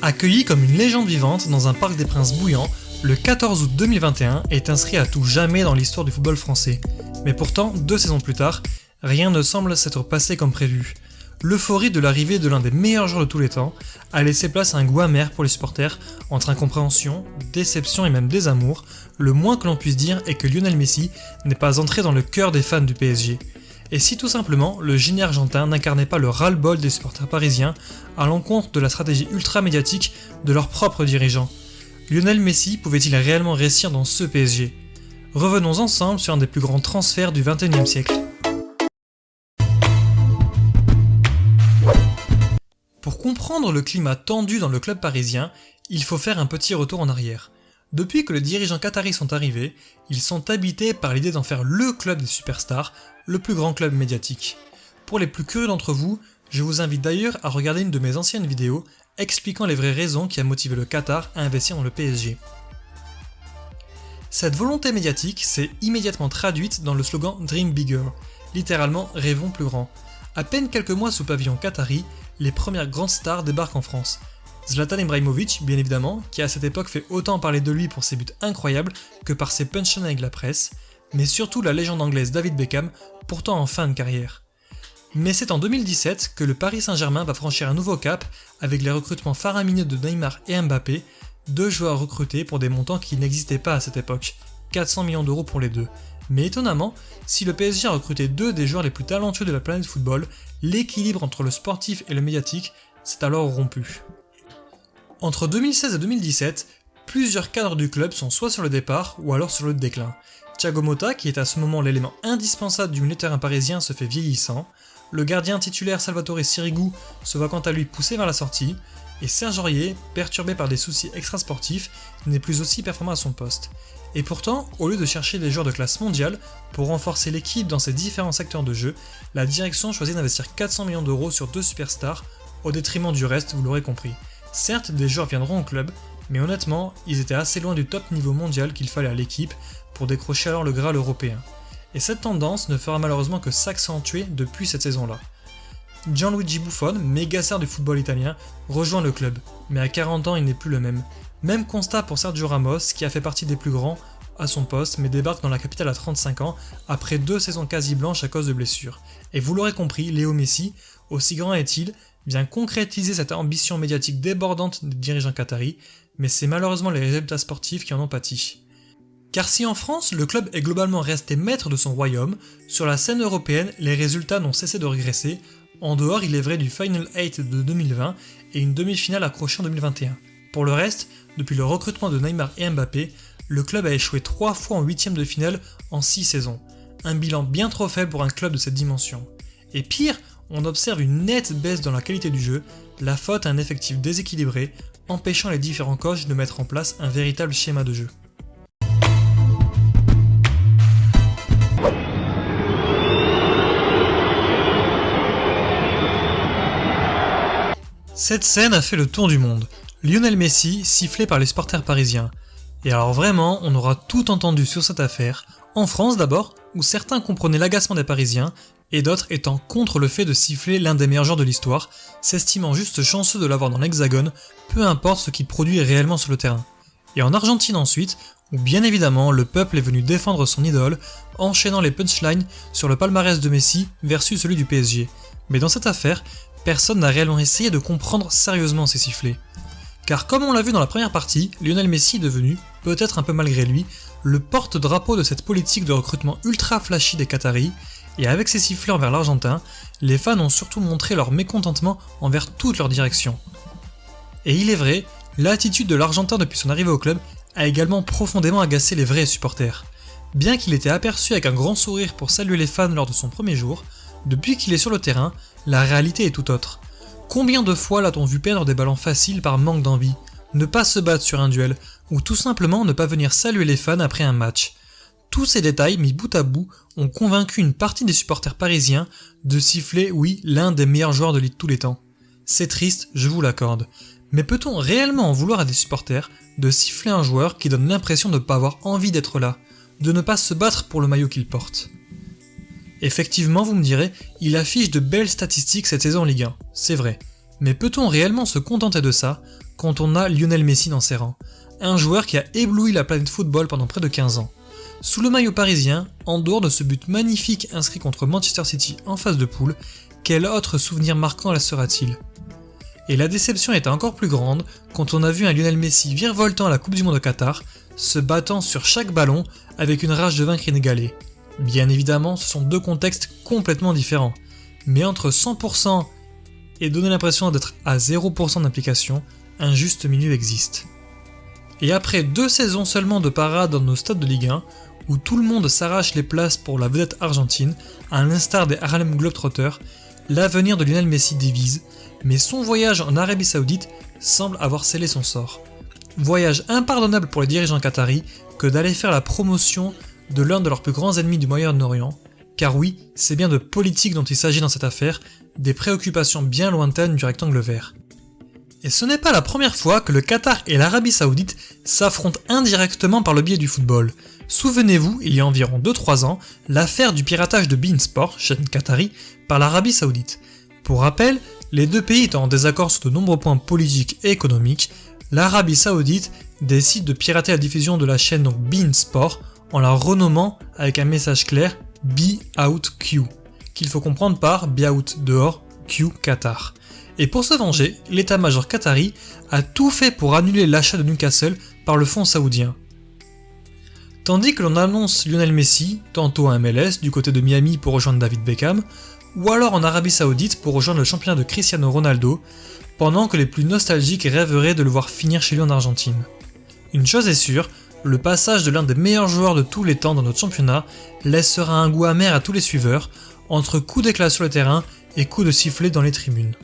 Accueilli comme une légende vivante dans un parc des Princes bouillant, le 14 août 2021 est inscrit à tout jamais dans l'histoire du football français. Mais pourtant, 2 saisons plus tard, rien ne semble s'être passé comme prévu. L'euphorie de l'arrivée de l'un des meilleurs joueurs de tous les temps a laissé place à un goût amer pour les supporters, entre incompréhension, déception et même désamour. Le moins que l'on puisse dire est que Lionel Messi n'est pas entré dans le cœur des fans du PSG. Et si tout simplement, le génie argentin n'incarnait pas le ras-le-bol des supporters parisiens à l'encontre de la stratégie ultra-médiatique de leurs propres dirigeants. Lionel Messi pouvait-il réellement réussir dans ce PSG ? Revenons ensemble sur un des plus grands transferts du XXIe siècle. Pour comprendre le climat tendu dans le club parisien, il faut faire un petit retour en arrière. Depuis que les dirigeants qataris sont arrivés, ils sont habités par l'idée d'en faire le club des superstars, le plus grand club médiatique. Pour les plus curieux d'entre vous, je vous invite d'ailleurs à regarder une de mes anciennes vidéos expliquant les vraies raisons qui a motivé le Qatar à investir dans le PSG. Cette volonté médiatique s'est immédiatement traduite dans le slogan Dream Bigger, littéralement rêvons plus grand. À peine quelques mois sous pavillon qatari, les premières grandes stars débarquent en France. Zlatan Ibrahimovic, bien évidemment, qui à cette époque fait autant parler de lui pour ses buts incroyables que par ses punchlines avec la presse, mais surtout la légende anglaise David Beckham, pourtant en fin de carrière. Mais c'est en 2017 que le Paris Saint-Germain va franchir un nouveau cap avec les recrutements faramineux de Neymar et Mbappé, 2 joueurs recrutés pour des montants qui n'existaient pas à cette époque, 400 millions d'euros pour les deux. Mais étonnamment, si le PSG a recruté 2 des joueurs les plus talentueux de la planète football, l'équilibre entre le sportif et le médiatique s'est alors rompu. Entre 2016 et 2017, plusieurs cadres du club sont soit sur le départ ou alors sur le déclin. Thiago Motta, qui est à ce moment l'élément indispensable du milieu de terrain parisien, se fait vieillissant, le gardien titulaire Salvatore Sirigu se voit quant à lui poussé vers la sortie, et Serge Aurier, perturbé par des soucis extrasportifs, n'est plus aussi performant à son poste. Et pourtant, au lieu de chercher des joueurs de classe mondiale pour renforcer l'équipe dans ses différents secteurs de jeu, la direction choisit d'investir 400 millions d'euros sur 2 superstars, au détriment du reste, vous l'aurez compris. Certes, des joueurs viendront au club, mais honnêtement, ils étaient assez loin du top niveau mondial qu'il fallait à l'équipe pour décrocher alors le Graal européen. Et cette tendance ne fera malheureusement que s'accentuer depuis cette saison-là. Gianluigi Buffon, méga star du football italien, rejoint le club, mais à 40 ans il n'est plus le même. Même constat pour Sergio Ramos, qui a fait partie des plus grands à son poste, mais débarque dans la capitale à 35 ans, après 2 saisons quasi blanches à cause de blessures. Et vous l'aurez compris, Léo Messi, aussi grand est-il, vient concrétiser cette ambition médiatique débordante des dirigeants qataris, mais c'est malheureusement les résultats sportifs qui en ont pâti. Car si en France, le club est globalement resté maître de son royaume, sur la scène européenne, les résultats n'ont cessé de régresser, en dehors il est vrai du Final 8 de 2020 et une demi-finale accrochée en 2021. Pour le reste, depuis le recrutement de Neymar et Mbappé, le club a échoué 3 fois en 8ème de finale en 6 saisons. Un bilan bien trop faible pour un club de cette dimension. Et pire, on observe une nette baisse dans la qualité du jeu, la faute à un effectif déséquilibré, empêchant les différents coachs de mettre en place un véritable schéma de jeu. Cette scène a fait le tour du monde. Lionel Messi sifflé par les supporters parisiens. Et alors vraiment, on aura tout entendu sur cette affaire, en France d'abord, où certains comprenaient l'agacement des Parisiens, et d'autres étant contre le fait de siffler l'un des meilleurs joueurs de l'histoire, s'estimant juste chanceux de l'avoir dans l'Hexagone, peu importe ce qu'il produit réellement sur le terrain. Et en Argentine ensuite, où bien évidemment le peuple est venu défendre son idole, enchaînant les punchlines sur le palmarès de Messi versus celui du PSG. Mais dans cette affaire, personne n'a réellement essayé de comprendre sérieusement ces sifflets. Car comme on l'a vu dans la première partie, Lionel Messi est devenu, peut-être un peu malgré lui, le porte-drapeau de cette politique de recrutement ultra flashy des Qataris, et avec ces sifflets envers l'Argentin, les fans ont surtout montré leur mécontentement envers toute leur direction. Et il est vrai, l'attitude de l'Argentin depuis son arrivée au club a également profondément agacé les vrais supporters. Bien qu'il était aperçu avec un grand sourire pour saluer les fans lors de son premier jour, depuis qu'il est sur le terrain, la réalité est tout autre. Combien de fois l'a-t-on vu perdre des ballons faciles par manque d'envie, ne pas se battre sur un duel, ou tout simplement ne pas venir saluer les fans après un match. Tous ces détails mis bout à bout ont convaincu une partie des supporters parisiens de siffler, oui, l'un des meilleurs joueurs de tous les temps. C'est triste, je vous l'accorde. Mais peut-on réellement en vouloir à des supporters de siffler un joueur qui donne l'impression de ne pas avoir envie d'être là, de ne pas se battre pour le maillot qu'il porte ? Effectivement, vous me direz, il affiche de belles statistiques cette saison en Ligue 1, c'est vrai. Mais peut-on réellement se contenter de ça, quand on a Lionel Messi dans ses rangs, un joueur qui a ébloui la planète football pendant près de 15 ans. Sous le maillot parisien, en dehors de ce but magnifique inscrit contre Manchester City en phase de poule, quel autre souvenir marquant restera-t-il ? Et la déception était encore plus grande quand on a vu un Lionel Messi virevoltant à la Coupe du Monde au Qatar, se battant sur chaque ballon avec une rage de vaincre inégalée. Bien évidemment, ce sont deux contextes complètement différents, mais entre 100% et donner l'impression d'être à 0% d'implication, un juste milieu existe. Et après 2 saisons seulement de parade dans nos stades de Ligue 1, où tout le monde s'arrache les places pour la vedette argentine, à l'instar des Harlem Globetrotters, l'avenir de Lionel Messi divise, mais son voyage en Arabie Saoudite semble avoir scellé son sort. Voyage impardonnable pour les dirigeants qataris que d'aller faire la promotion de l'un de leurs plus grands ennemis du Moyen-Orient, car oui, c'est bien de politique dont il s'agit dans cette affaire, des préoccupations bien lointaines du rectangle vert. Et ce n'est pas la première fois que le Qatar et l'Arabie Saoudite s'affrontent indirectement par le biais du football. Souvenez-vous, il y a environ 2-3 ans, l'affaire du piratage de beIN Sport, chaîne qatari, par l'Arabie Saoudite. Pour rappel, les deux pays étant en désaccord sur de nombreux points politiques et économiques, l'Arabie Saoudite décide de pirater la diffusion de la chaîne donc beIN Sport en la renommant avec un message clair Be Out Q, qu'il faut comprendre par Be Out dehors, Q Qatar. Et pour se venger, l'état-major qatari a tout fait pour annuler l'achat de Newcastle par le fonds saoudien. Tandis que l'on annonce Lionel Messi, tantôt à MLS du côté de Miami pour rejoindre David Beckham, ou alors en Arabie Saoudite pour rejoindre le championnat de Cristiano Ronaldo, pendant que les plus nostalgiques rêveraient de le voir finir chez lui en Argentine. Une chose est sûre, le passage de l'un des meilleurs joueurs de tous les temps dans notre championnat laissera un goût amer à tous les suiveurs, entre coups d'éclat sur le terrain et coups de sifflet dans les tribunes.